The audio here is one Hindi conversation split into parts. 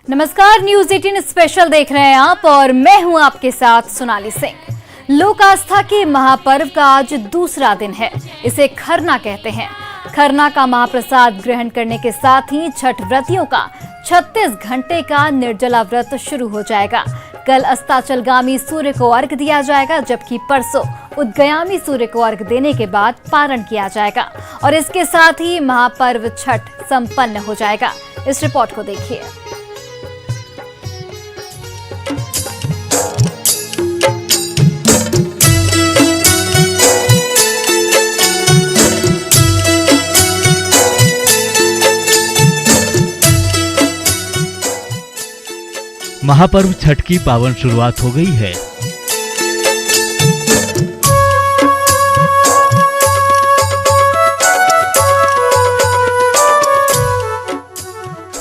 नमस्कार, न्यूज 18 स्पेशल देख रहे हैं आप और मैं हूं आपके साथ सोनाली सिंह। लोक आस्था के महापर्व का आज दूसरा दिन है। इसे खरना कहते हैं। खरना का महाप्रसाद ग्रहण करने के साथ ही छठ व्रतियों का 36 घंटे का निर्जला व्रत शुरू हो जाएगा। कल अस्ताचलगामी सूर्य को अर्घ्य दिया जाएगा, जबकि परसों उदगामी सूर्य को अर्घ्य देने के बाद पारण किया जाएगा और इसके साथ ही महापर्व छठ संपन्न हो जाएगा। इस रिपोर्ट को देखिए। महापर्व छठ की पावन शुरुआत हो गई है।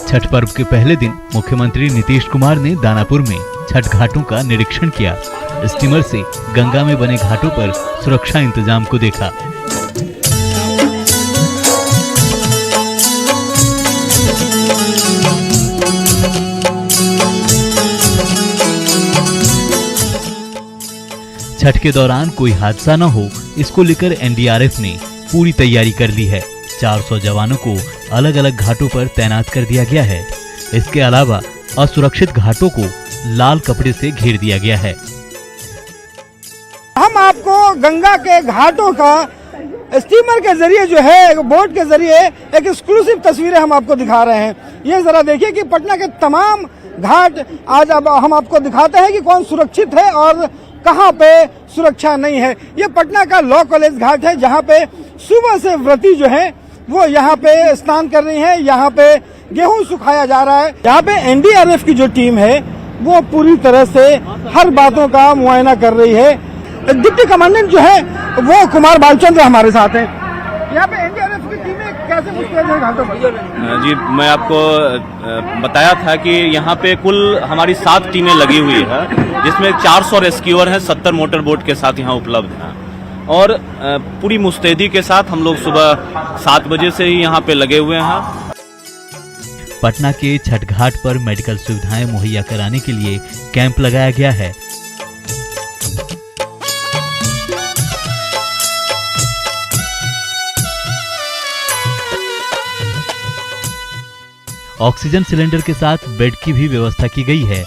छठ पर्व के पहले दिन मुख्यमंत्री नीतीश कुमार ने दानापुर में छठ घाटों का निरीक्षण किया। स्टीमर से गंगा में बने घाटों पर सुरक्षा इंतजाम को देखा। छठ के दौरान कोई हादसा न हो, इसको लेकर एनडीआरएफ ने पूरी तैयारी कर ली है। 400 जवानों को अलग अलग घाटों पर तैनात कर दिया गया है। इसके अलावा असुरक्षित घाटों को लाल कपड़े से घेर दिया गया है। हम आपको गंगा के घाटों का स्टीमर के जरिए जो है, एक बोट के जरिए एक एक्सक्लूसिव तस्वीरें हम आपको दिखा रहे हैं। ये जरा देखिए कि पटना के तमाम घाट आज अब हम आपको दिखाते हैं कि कौन सुरक्षित है और कहाँ पे सुरक्षा नहीं है। ये पटना का लॉ कॉलेज घाट है, जहाँ पे सुबह से व्रती जो है वो यहाँ पे स्नान कर रही है। यहाँ पे गेहूं सुखाया जा रहा है। यहाँ पे एनडीआरएफ की जो टीम है वो पूरी तरह से हर बातों का मुआयना कर रही है। डिप्टी कमांडेंट जो है वो कुमार बालचंद्र हमारे साथ हैं। यहाँ पे एनडीआरएफ की टीमें कैसे मुस्तैद है घाटों पर? जी, मैं आपको बताया था कि यहाँ पे कुल हमारी 7 टीमें लगी हुई है, जिसमें 400 रेस्क्यूअर हैं, 70 मोटर बोट के साथ यहाँ उपलब्ध हैं और पूरी मुस्तैदी के साथ हम लोग सुबह 7 बजे से ही यहाँ पे लगे हुए हैं। पटना के छठ घाट पर मेडिकल सुविधाएं मुहैया कराने के लिए कैंप लगाया गया है। ऑक्सीजन सिलेंडर के साथ बेड की भी व्यवस्था की गई है।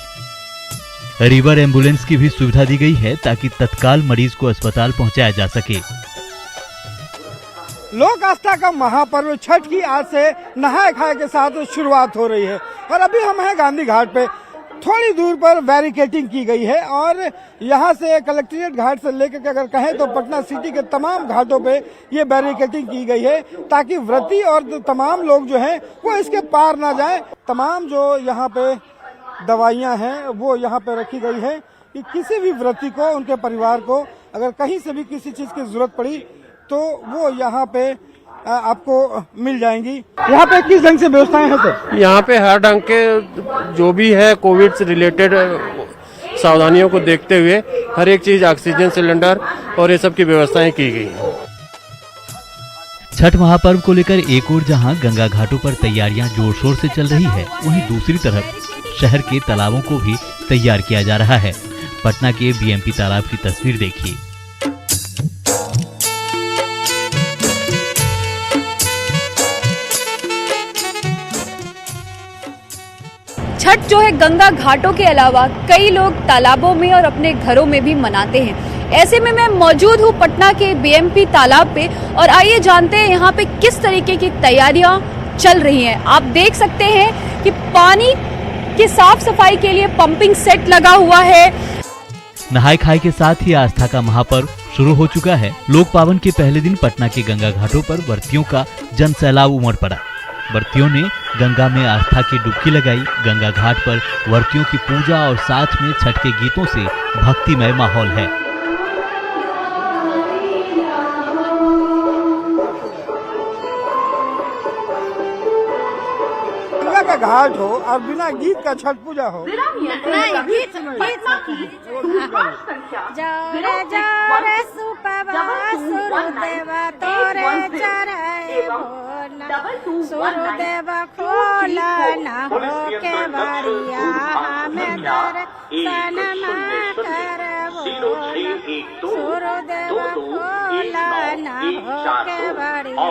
रिवर एम्बुलेंस की भी सुविधा दी गई है ताकि तत्काल मरीज को अस्पताल पहुंचाया जा सके। लोक आस्था का महापर्व छठ की आज से नहाए खाए के साथ शुरुआत हो रही है और अभी हम हैं गांधी घाट पे। थोड़ी दूर पर बैरिकेटिंग की गई है और यहाँ से कलेक्ट्रेट घाट से लेकर के अगर कहें तो पटना सिटी के तमाम घाटों पे ये बैरिकेटिंग की गई है ताकि व्रती और तमाम लोग जो हैं वो इसके पार ना जाए। तमाम जो यहाँ पे दवाइयाँ हैं वो यहाँ पे रखी गई है कि किसी भी व्रती को, उनके परिवार को अगर कहीं से भी किसी चीज की जरूरत पड़ी तो वो यहाँ पे आपको मिल जाएंगी। यहाँ पे किस ढंग से व्यवस्थाएं हैं सर? यहाँ पे हर ढंग के जो भी है कोविड से रिलेटेड सावधानियों को देखते हुए हर एक चीज, ऑक्सीजन सिलेंडर और ये सब की व्यवस्थाएं की गई हैं। छठ महापर्व को लेकर एक ओर जहां गंगा घाटों पर तैयारियां जोर शोर से चल रही है, वहीं दूसरी तरफ शहर के तालाबों को भी तैयार किया जा रहा है। पटना के बीएमपी तालाब की तस्वीर देखिए। छठ जो है गंगा घाटों के अलावा कई लोग तालाबों में और अपने घरों में भी मनाते हैं। ऐसे में मैं मौजूद हूँ पटना के बीएमपी तालाब पे और आइए जानते हैं यहाँ पे किस तरीके की तैयारियां चल रही हैं। आप देख सकते हैं कि पानी की साफ सफाई के लिए पंपिंग सेट लगा हुआ है। नहाय खाए के साथ ही आस्था का महापर्व शुरू हो चुका है। लोक पावन के पहले दिन पटना के गंगा घाटों पर व्रतियों का जन सैलाब उमड़ पड़ा। व्रतियों ने गंगा में आस्था की डुबकी लगाई। गंगा घाट पर व्रतियों की पूजा और साथ में छठ के गीतों से भक्तिमय माहौल है। गंगा का घाट हो और बिना गीत का छठ पूजा हो, सूर्यदेव खोला न हो के बारिया हमें दर्शन करबो सूर्यदेव खोला न हो के बारिया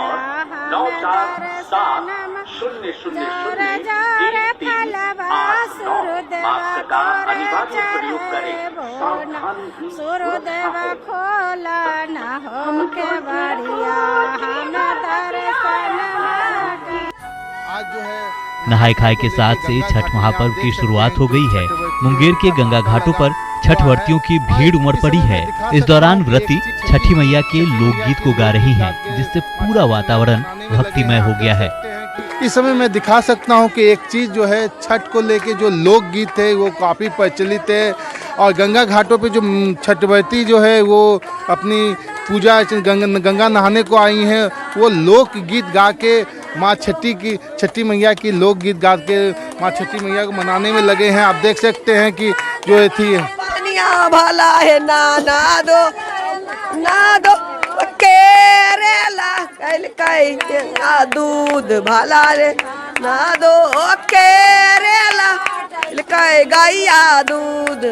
हमें दर्शन जोर जोर फलवा सूर्यदेव करे चढ़बो सूर्यदेव खोला न हो के बारिया हमें दर्शन आज जो है नहाय खाए के साथ से छठ महापर्व की शुरुआत हो गई है। मुंगेर के गंगा घाटों पर छठ व्रतियों की भीड़ उमड़ पड़ी है। इस दौरान व्रती छठी मैया के लोकगीत को गा रही हैं, जिससे पूरा वातावरण भक्तिमय हो गया है। इस समय मैं दिखा सकता हूं कि एक चीज जो है छठ को लेके जो लोकगीत है वो काफी प्रचलित है और गंगा घाटों पे जो छठव्रती जो है वो अपनी पूजा गंगा नहाने को आई हैं, वो लोकगीत गा के माँ छठी मैया की लोकगीत गा के माँ छठी मैया को मनाने में लगे हैं। आप देख सकते हैं कि जो ये थी भला है ना दो केरेला ना दूध भला रे ना दो केरेला गैया दूध।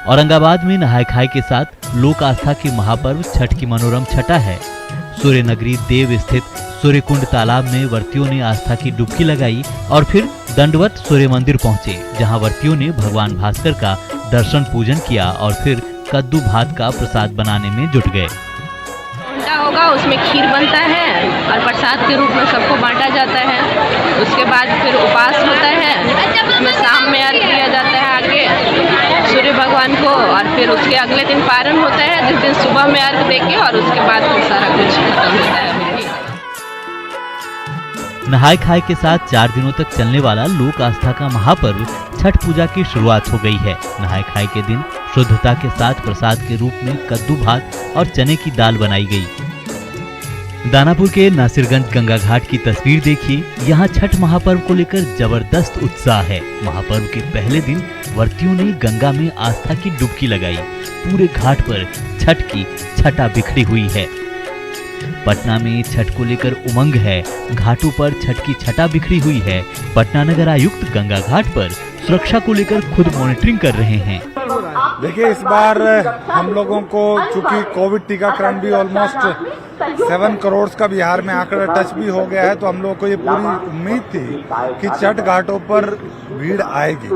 औरंगाबाद में नहाय खाए के साथ लोक आस्था के महापर्व छठ की मनोरम छटा है। सूर्य नगरी देव स्थित सूर्यकुंड तालाब में व्रतियों ने आस्था की डुबकी लगाई और फिर दंडवत सूर्य मंदिर पहुंचे, जहां व्रतियों ने भगवान भास्कर का दर्शन पूजन किया और फिर कद्दू भात का प्रसाद बनाने में जुट गए। उल्टा होगा, उसमें खीर बनता है और प्रसाद के रूप में सबको बांटा जाता है। उसके बाद फिर उपास होता है, उसमें शाम में अर्घ दिया जाता है आगे सूर्य भगवान को और फिर उसके अगले दिन पारण होता है, जिस दिन सुबह में अर्घ देके और उसके बाद फिर सारा कुछ खत्म होता है। नहाय खाए के साथ 4 दिनों तक चलने वाला लोक आस्था का महापर्व छठ पूजा की शुरुआत हो गई है। नहाय खाए के दिन शुद्धता के साथ प्रसाद के रूप में कद्दू भात और चने की दाल बनाई गई। दानापुर के नासिरगंज गंगा घाट की तस्वीर देखिए। यहाँ छठ महापर्व को लेकर जबरदस्त उत्साह है। महापर्व के पहले दिन व्रतियों ने गंगा में आस्था की डुबकी लगाई। पूरे घाट पर छठ की छटा बिखरी हुई है। पटना में छठ को लेकर उमंग है। घाटों पर छठ की छटा बिखरी हुई है। पटना नगर आयुक्त गंगा घाट पर सुरक्षा को लेकर खुद मॉनिटरिंग कर रहे हैं। देखिए, इस बार हम लोगों को चूंकि कोविड टीकाकरण भी ऑलमोस्ट 7 करोड़ का बिहार में आंकड़ा टच भी हो गया है, तो हम लोगों को ये पूरी उम्मीद थी कि छठ घाटों पर भीड़ आएगी।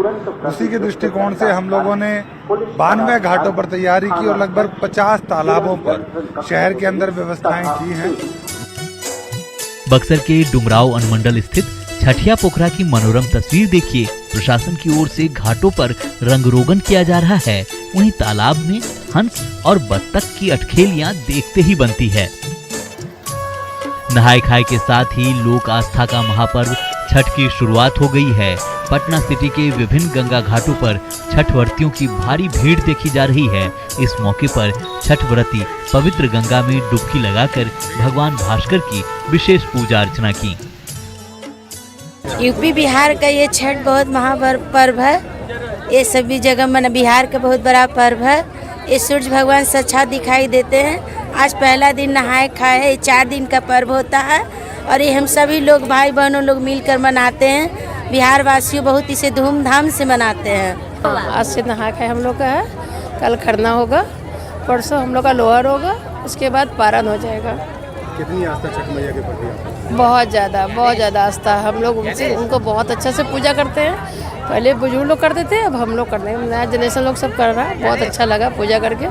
उसी के दृष्टिकोण से हम लोगों ने 92 घाटों पर तैयारी की और लगभग 50 तालाबों पर शहर के अंदर व्यवस्थाएं की हैं। बक्सर के डुमराव अनुमंडल स्थित छठिया पोखरा की मनोरम तस्वीर देखिए। प्रशासन की ओर से घाटों पर रंगरोगन किया जा रहा है, वहीं तालाब में हंस और बत्तख की अटखेलियां देखते ही बनती है। नहाय खाए के साथ ही लोक आस्था का महापर्व छठ की शुरुआत हो गई है। पटना सिटी के विभिन्न गंगा घाटों पर छठ व्रतियों की भारी भीड़ देखी जा रही है। इस मौके पर छठ व्रती पवित्र गंगा में डुबकी लगाकर भगवान भास्कर की विशेष पूजा अर्चना की। यूपी बिहार का ये छठ बहुत महापर्व है। ये सभी जगह मन बिहार का बहुत बड़ा पर्व है। ये सूर्य भगवान साक्षात दिखाई देते हैं। आज पहला दिन नहाए खाए 4 दिन का पर्व होता है और ये हम सभी लोग भाई बहनों लोग मिलकर मनाते हैं। बिहार वासियों बहुत इसे धूमधाम से मनाते हैं। आज से नहा खाए हम लोग का है, कल खरना होगा, परसों हम लोग का लोहर होगा, उसके बाद पारण हो जाएगा। कितनी आस्था छठ मैया के प्रति? बहुत ज़्यादा आस्था। हम लोग उनको बहुत अच्छा से पूजा करते हैं। पहले बुजुर्ग लोग करते थे, अब हम लोग करते हैं। नया जनरेशन लोग सब कर रहा है। बहुत अच्छा लगा पूजा करके।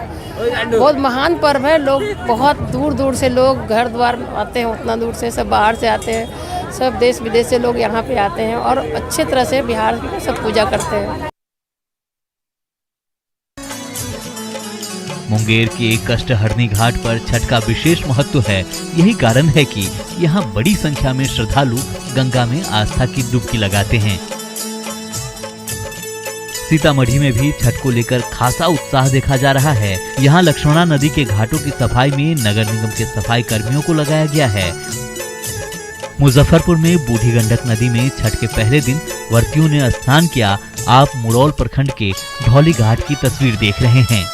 बहुत महान पर्व है। लोग बहुत दूर दूर से लोग घर द्वार आते हैं, उतना दूर से सब बाहर से आते हैं। सब देश विदेश से लोग यहाँ पे आते हैं और अच्छे तरह से बिहार में सब पूजा करते हैं। मुंगेर के कष्टहरणी घाट पर छठ का विशेष महत्व है। यही कारण है कि यहाँ बड़ी संख्या में श्रद्धालु गंगा में आस्था की डुबकी लगाते हैं। सीतामढ़ी में भी छठ को लेकर खासा उत्साह देखा जा रहा है। यहाँ लक्ष्मणा नदी के घाटों की सफाई में नगर निगम के सफाई कर्मियों को लगाया गया है। मुजफ्फरपुर में बूढ़ी गंडक नदी में छठ के पहले दिन व्रतियों ने स्नान किया। आप मुरौल प्रखंड के ढौली घाट की तस्वीर देख रहे हैं।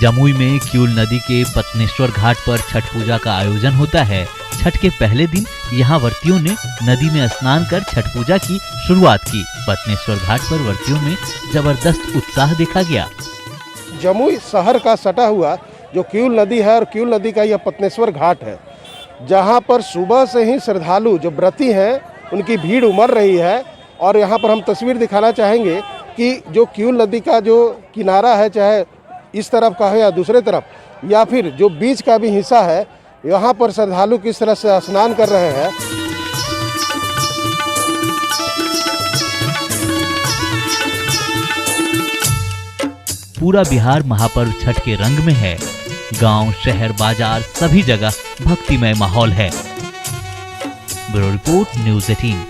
जमुई में किऊल नदी के पत्नेश्वर घाट पर छठ पूजा का आयोजन होता है। छठ के पहले दिन यहाँ व्रतियों ने नदी में स्नान कर छठ पूजा की शुरुआत की। पत्नेश्वर घाट पर व्रतियों में जबरदस्त उत्साह देखा गया। जमुई शहर का सटा हुआ जो किऊल नदी है और किऊल नदी का यह पत्नेश्वर घाट है, जहाँ पर सुबह से ही श्रद्धालु जो व्रती हैं उनकी भीड़ उमड़ रही है। और यहाँ पर हम तस्वीर दिखाना चाहेंगे कि जो किऊल नदी का जो किनारा है, चाहे इस तरफ का है या दूसरे तरफ, या फिर जो बीच का भी हिस्सा है, यहाँ पर श्रद्धालु किस तरह से स्नान कर रहे हैं। पूरा बिहार महापर्व छठ के रंग में है। गांव, शहर, बाजार सभी जगह भक्तिमय माहौल है। Bureau report, news 18।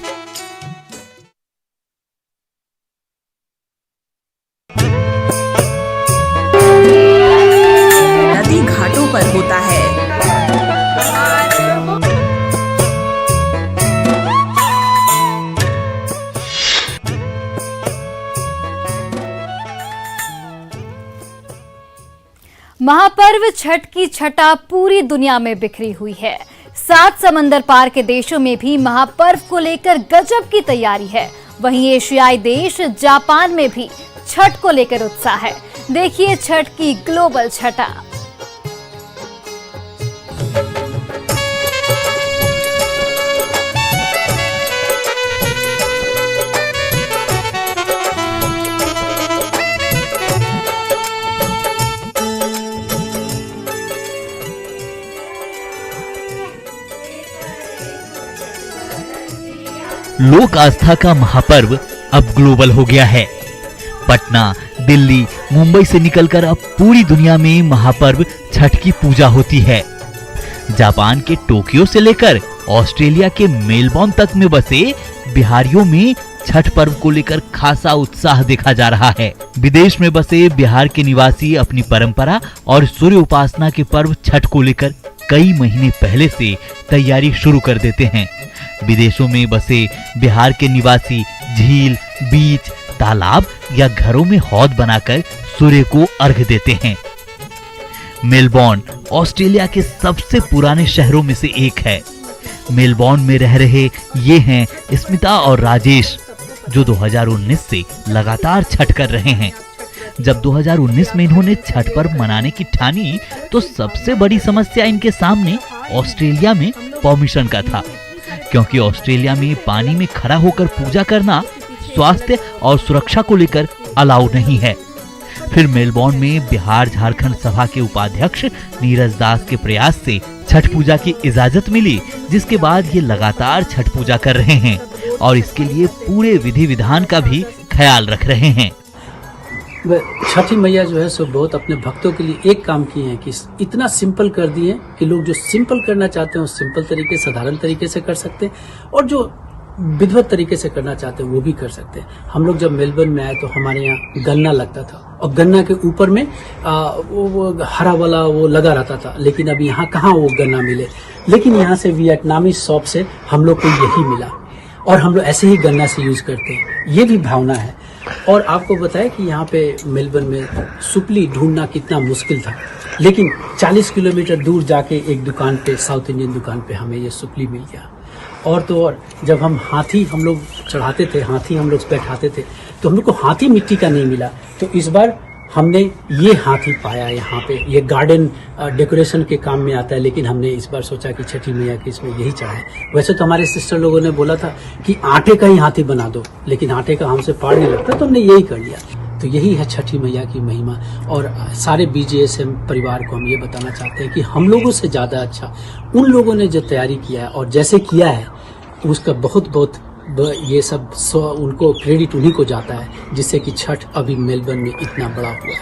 नदी घाटों पर होता है। महापर्व छठ की छटा पूरी दुनिया में बिखरी हुई है। 7 समंदर पार के देशों में भी महापर्व को लेकर गजब की तैयारी है। वहीं एशियाई देश जापान में भी छठ को लेकर उत्साह है। देखिए छठ की ग्लोबल छटा। लोक आस्था का महापर्व अब ग्लोबल हो गया है। पटना, दिल्ली, मुंबई से निकलकर अब पूरी दुनिया में महापर्व छठ की पूजा होती है। जापान के टोक्यो से लेकर ऑस्ट्रेलिया के मेलबोर्न तक में बसे बिहारियों में छठ पर्व को लेकर खासा उत्साह देखा जा रहा है। विदेश में बसे बिहार के निवासी अपनी परंपरा और सूर्य उपासना के पर्व छठ को लेकर कई महीने पहले से तैयारी शुरू कर देते हैं। विदेशों में बसे बिहार के निवासी झील, बीच, तालाब या घरों में हौद बनाकर सूर्य को अर्घ देते हैं। मेलबोर्न ऑस्ट्रेलिया के सबसे पुराने शहरों में से एक है। मेलबोर्न में रह रहे ये हैं स्मिता और राजेश, जो 2019 से लगातार छठ कर रहे हैं। जब 2019 में इन्होंने छठ पर्व मनाने की ठानी तो सबसे बड़ी समस्या इनके सामने ऑस्ट्रेलिया में परमिशन का था, क्योंकि ऑस्ट्रेलिया में पानी में खड़ा होकर पूजा करना स्वास्थ्य और सुरक्षा को लेकर अलाउ नहीं है। फिर मेलबोर्न में बिहार झारखंड सभा के उपाध्यक्ष नीरज दास के प्रयास से छठ पूजा की इजाजत मिली, जिसके बाद ये लगातार छठ पूजा कर रहे हैं और इसके लिए पूरे विधि विधान का भी ख्याल रख रहे हैं। छठी मैया जो है सो बहुत अपने भक्तों के लिए एक काम किए हैं कि इतना सिंपल कर दिए कि लोग जो सिंपल करना चाहते हैं वो सिंपल तरीके, साधारण तरीके से कर सकते हैं, और जो विधिवत तरीके से करना चाहते हैं वो भी कर सकते हैं। हम लोग जब मेलबर्न में आए तो हमारे यहाँ गन्ना लगता था और गन्ना के ऊपर में वो हरा वाला वो लगा रहता था, लेकिन अब यहाँ कहाँ वो गन्ना मिले। लेकिन यहाँ से वियतनामी शॉप से हम लोग को यही मिला और हम लोग ऐसे ही गन्ना से यूज करते हैं। ये भी भावना है। और आपको बताया कि यहाँ पे मेलबर्न में सुपली ढूंढना कितना मुश्किल था, लेकिन 40 किलोमीटर दूर जाके एक दुकान पे, साउथ इंडियन दुकान पे हमें ये सुपली मिल गया। और तो और जब हम हाथी हम लोग चढ़ाते थे, हाथी हम लोग बैठाते थे, तो हम लोग को हाथी मिट्टी का नहीं मिला। तो इस बार हमने ये हाथी पाया यहाँ पे। ये गार्डन डेकोरेशन के काम में आता है, लेकिन हमने इस बार सोचा कि छठी मैया की इसमें यही चढ़ाए। वैसे तो हमारे सिस्टर लोगों ने बोला था कि आटे का ही हाथी बना दो, लेकिन आटे का हमसे पार नहीं लगता, तो हमने यही कर लिया। तो यही है छठी मैया की महिमा। और सारे BJSM परिवार को हम ये बताना चाहते हैं कि हम लोगों से ज़्यादा अच्छा उन लोगों ने जो तैयारी किया है और जैसे किया है उसका बहुत बहुत ये सब उनको क्रेडिट उन्हीं को जाता है, जिससे कि छठ अभी मेलबर्न में इतना बड़ा हुआ है।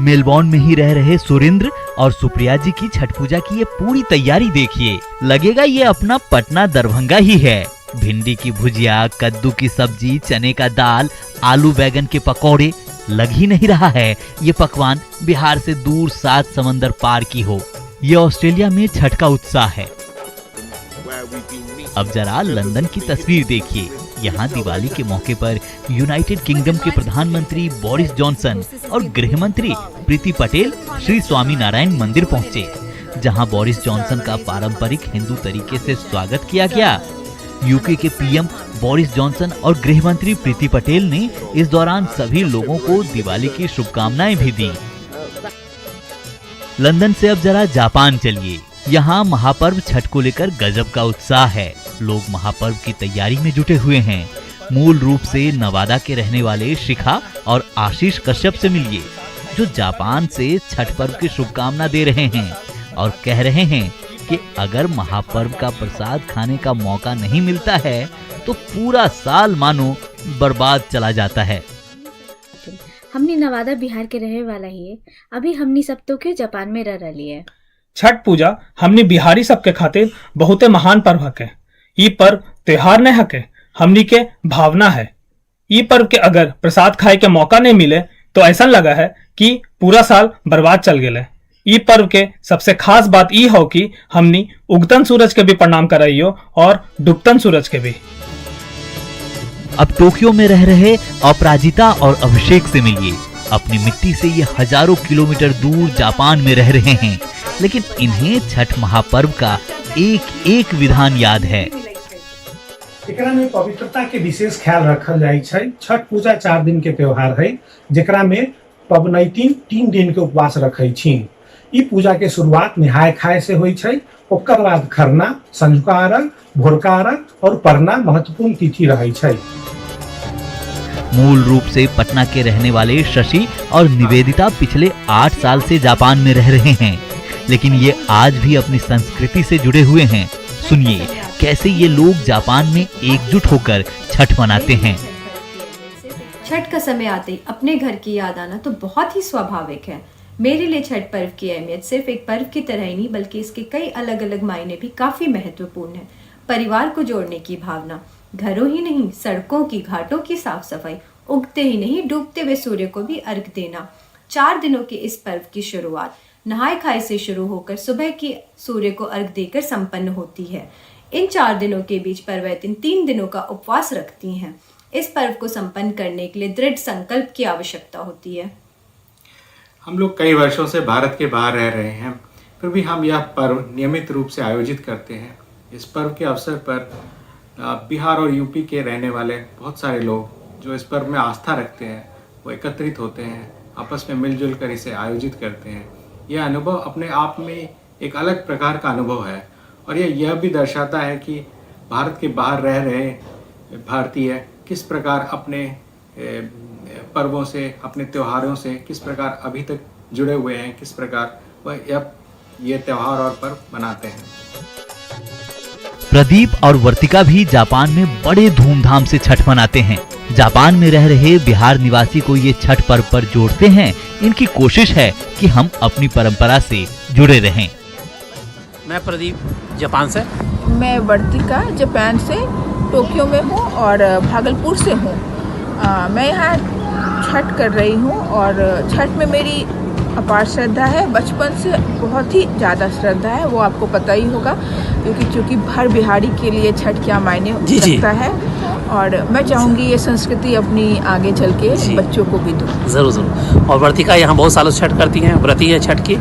मेलबोर्न में ही रह रहे सुरेंद्र और सुप्रिया जी की छठ पूजा की ये पूरी तैयारी देखिए, लगेगा ये अपना पटना दरभंगा ही है। भिंडी की भुजिया, कद्दू की सब्जी, चने का दाल, आलू बैगन के पकौड़े, लग ही नहीं रहा है ये पकवान बिहार से दूर 7 समंदर पार की हो। ये ऑस्ट्रेलिया में छठ का उत्साह है। अब जरा लंदन की तस्वीर देखिए। यहाँ दिवाली के मौके पर यूनाइटेड किंगडम के प्रधानमंत्री बोरिस जॉनसन और गृह मंत्री प्रीति पटेल श्री स्वामी नारायण मंदिर पहुँचे, जहाँ बोरिस जॉनसन का पारंपरिक हिंदू तरीके से स्वागत किया गया। यूके के पीएम बोरिस जॉनसन और गृह मंत्री प्रीति पटेल ने इस दौरान सभी लोगों को दिवाली की शुभकामनाएं भी दी। लंदन से अब जरा जापान चलिए। यहाँ महापर्व छठ को लेकर गजब का उत्साह है। लोग महापर्व की तैयारी में जुटे हुए हैं। मूल रूप से नवादा के रहने वाले शिखा और आशीष कश्यप से मिलिए, जो जापान से छठ पर्व की शुभकामना दे रहे हैं और कह रहे हैं कि अगर महापर्व का प्रसाद खाने का मौका नहीं मिलता है तो पूरा साल मानो बर्बाद चला जाता है। हमने नवादा बिहार के रहे वाला ही, अभी हमनी सब तो के जापान में रह रही है। छठ पूजा हमनी बिहारी सबके खातिर बहुते महान पर्व हके। ई पर्व त्योहार नहीं हके, हमनी के भावना है। ई पर्व के अगर प्रसाद खाए के मौका नहीं मिले तो ऐसा लगा है कि पूरा साल बर्बाद चल गए। ई पर्व के सबसे खास बात ई हो कि हमनी उगतन सूरज के भी प्रणाम कराइयो और डूबतन सूरज के भी। अब टोक्यो में रह रहे अपराजिता और अभिषेक से मिलिए। अपनी मिट्टी से ये हजारों किलोमीटर दूर जापान में रह रहे हैं, लेकिन इन्हें छठ महापर्व का एक एक विधान याद है। एकरा में पवित्रता के विशेष ख्याल रखल जाय छै। छठ पूजा 4 दिन के त्योहार है, जेकरा में पबनैतिन 3 दिन के उपवास रखे छी। ई पूजा के शुरुआत नहाय खाए से होई छै। ओकर बाद खरना, संझुका अर्घ, भोरका अर्घ और परना महत्वपूर्ण तिथि रहे छै। मूल रूप से पटना के रहने वाले शशि और निवेदिता पिछले 8 साल से जापान में रह रहे हैं, लेकिन ये आज भी अपनी संस्कृति से जुड़े हुए हैं। सुनिए कैसे ये लोग जापान में एकजुट होकर छठ मनाते हैं। छठ का समय आते ही अपने घर की याद आना तो बहुत ही स्वाभाविक है। मेरे लिए छठ पर्व की अहमियत सिर्फ एक पर्व की तरह ही नहीं, बल्कि इसके कई अलग अलग मायने भी काफी महत्वपूर्ण है। परिवार को जोड़ने की भावना, घरों ही नहीं सड़कों की, घाटों की साफ सफाई, उगते ही नहीं डूबते हुए सूर्य को भी अर्घ देना। 4 दिनों के इस पर्व की शुरुआत नहाय खाए से शुरू होकर सुबह की सूर्य को अर्घ देकर संपन्न होती है। इन 4 दिनों के बीच पर्वतिन 3 दिनों का उपवास रखती हैं। इस पर्व को संपन्न करने के लिए दृढ़ संकल्प की आवश्यकता होती है। हम लोग कई वर्षों से भारत के बाहर रह रहे हैं, फिर भी हम यह पर्व नियमित रूप से आयोजित करते हैं। इस पर्व के अवसर पर बिहार और यूपी के रहने वाले बहुत सारे लोग जो इस पर्व में आस्था रखते हैं वो एकत्रित होते हैं, आपस में मिलजुल कर इसे आयोजित करते हैं। यह अनुभव अपने आप में एक अलग प्रकार का अनुभव है और यह भी दर्शाता है कि भारत के बाहर रह रहे भारतीय किस प्रकार अपने पर्वों से, अपने त्योहारों से किस प्रकार अभी तक जुड़े हुए हैं, किस प्रकार वह ये त्योहार और पर्व मनाते हैं। प्रदीप और वर्तिका भी जापान में बड़े धूमधाम से छठ मनाते हैं। जापान में रह रहे बिहार निवासी को ये छठ पर्व पर जोड़ते हैं। इनकी कोशिश है कि हम अपनी परंपरा से जुड़े रहें। मैं प्रदीप जापान से। मैं वर्तिका जापान से टोक्यो में हूँ और भागलपुर से हूँ। मैं यहाँ छठ कर रही हूँ और छठ में मेरी अपार श्रद्धा है। बचपन से बहुत ही ज़्यादा श्रद्धा है, वो आपको पता ही होगा, क्योंकि हर बिहारी के लिए छठ क्या मायने रखता है। और मैं चाहूँगी ये संस्कृति अपनी आगे चल के बच्चों को भी दूँ। ज़रूर ज़रूर। और वर्तिका यहाँ बहुत सालों से छठ करती हैं, व्रती है छठ की,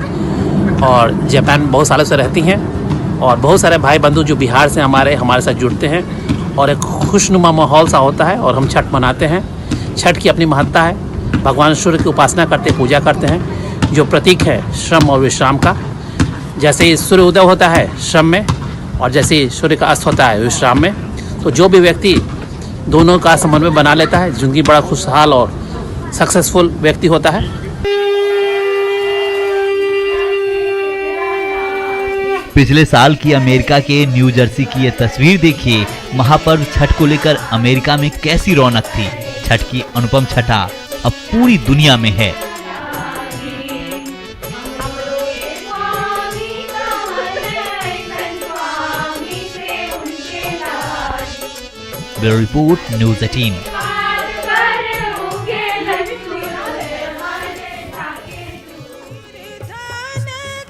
और जापान बहुत सालों से रहती हैं। और बहुत सारे भाई बंधु जो बिहार से हमारे साथ जुड़ते हैं और एक खुशनुमा माहौल सा होता है और हम छठ मनाते हैं। छठ की अपनी महत्ता है। भगवान सूर्य की उपासना करते, पूजा करते हैं, जो प्रतीक है श्रम और विश्राम का। जैसे ही सूर्य उदय होता है श्रम में और जैसे ही सूर्य का अस्त होता है विश्राम में, तो जो भी व्यक्ति दोनों का समन्वय बना लेता है, जिंदगी बड़ा खुशहाल और सक्सेसफुल व्यक्ति होता है। पिछले साल की अमेरिका के न्यू जर्सी की ये तस्वीर देखिए। महापर्व छठ को लेकर अमेरिका में कैसी रौनक थी। छठ की अनुपम छटा अब पूरी दुनिया में है। Bureau report news 18।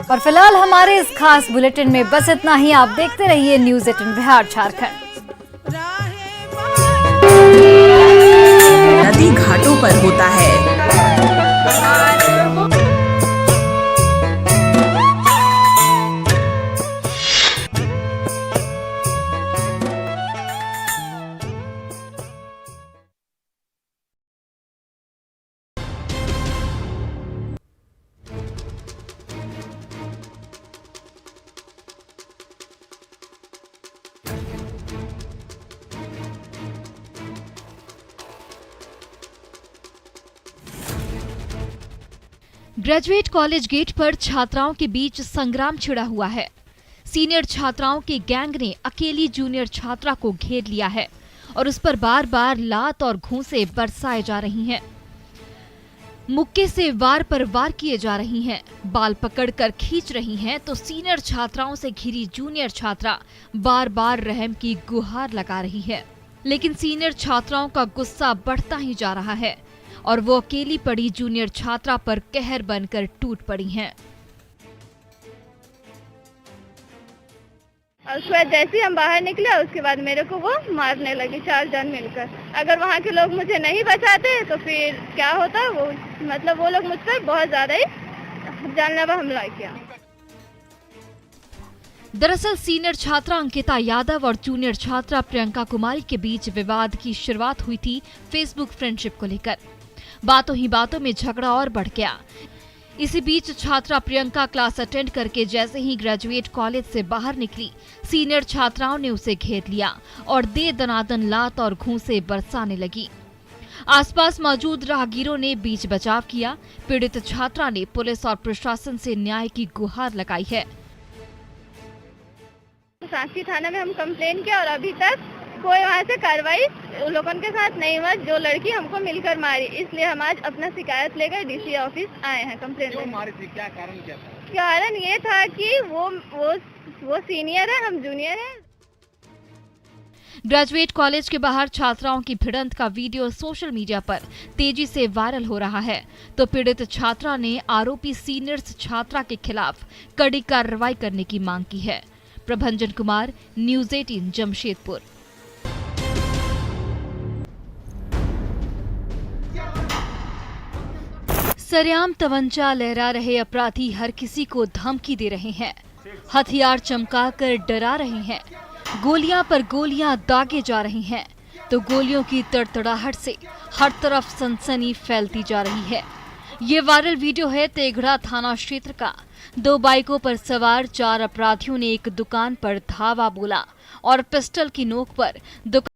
और फिलहाल हमारे इस खास बुलेटिन में बस इतना ही। आप देखते रहिए news 18 Bihar Jharkhand. Graduate college gate पर छात्राओं के बीच संग्राम छिड़ा हुआ है। सीनियर छात्राओं के गैंग ने अकेली जूनियर छात्रा को घेर लिया है और उस पर बार बार लात और घूंसे बरसाए जा रही हैं। मुक्के से वार पर वार किए जा रही हैं, बाल पकड़कर खींच रही हैं तो सीनियर छात्राओं से घिरी जूनियर छात्रा बार बार रहम की गुहार लगा रही है। लेकिन सीनियर छात्राओं का गुस्सा बढ़ता ही जा रहा है और वो अकेली पड़ी जूनियर छात्रा पर कहर बनकर टूट पड़ी हैं। और उसके बाद जैसे ही हम बाहर निकले उसके बाद मेरे को वो मारने लगे 4 जन मिलकर। अगर वहाँ के लोग मुझे नहीं बचाते तो फिर क्या होता, वो मतलब वो लोग मुझ पर बहुत ज्यादा ही जानलेवा हमला किया। दरअसल सीनियर छात्रा अंकिता यादव और जूनियर छात्रा प्रियंका कुमारी के बीच विवाद की शुरुआत हुई थी फेसबुक फ्रेंडशिप को लेकर। बातों ही बातों में झगड़ा और बढ़ गया। इसी बीच छात्रा प्रियंका क्लास अटेंड करके जैसे ही ग्रेजुएट कॉलेज से बाहर निकली, सीनियर छात्राओं ने उसे घेर लिया और दे दनादन लात और घूंसे बरसाने लगी। आसपास मौजूद राहगीरों ने बीच बचाव किया। पीड़ित छात्रा ने पुलिस और प्रशासन से न्याय की गुहार लगाई है। सांची थाना में हम कंप्लेन किया और अभी तक कोई वहाँ से कार्रवाई लोगों के साथ नहीं हुआ। जो लड़की हमको मिलकर मारी, इसलिए हम आज अपना शिकायत लेकर डीसी ऑफिस आए हैं कंप्लेन लेने। मारी थी, क्या कारण क्या था? कारण ये था कि वो सीनियर है, हम जूनियर हैं। ग्रेजुएट कॉलेज के बाहर छात्राओं की भिड़ंत का वीडियो सोशल मीडिया पर तेजी से वायरल हो रहा है तो पीड़ित छात्रा ने आरोपी सीनियर्स छात्रा के खिलाफ कड़ी कार्रवाई करने की मांग की है। प्रभंजन कुमार, न्यूज़ 18 जमशेदपुर। सरेआम तवंचा लहरा रहे अपराधी हर किसी को धमकी दे रहे हैं, हथियार चमकाकर डरा रहे हैं, गोलियां पर गोलियां दागे जा रही हैं तो गोलियों की तड़तड़ाहट से हर तरफ सनसनी फैलती जा रही है। ये वायरल वीडियो है तेघड़ा थाना क्षेत्र का। 2 बाइकों पर सवार 4 अपराधियों ने एक दुकान पर धावा बोला और पिस्टल की नोक पर दुकान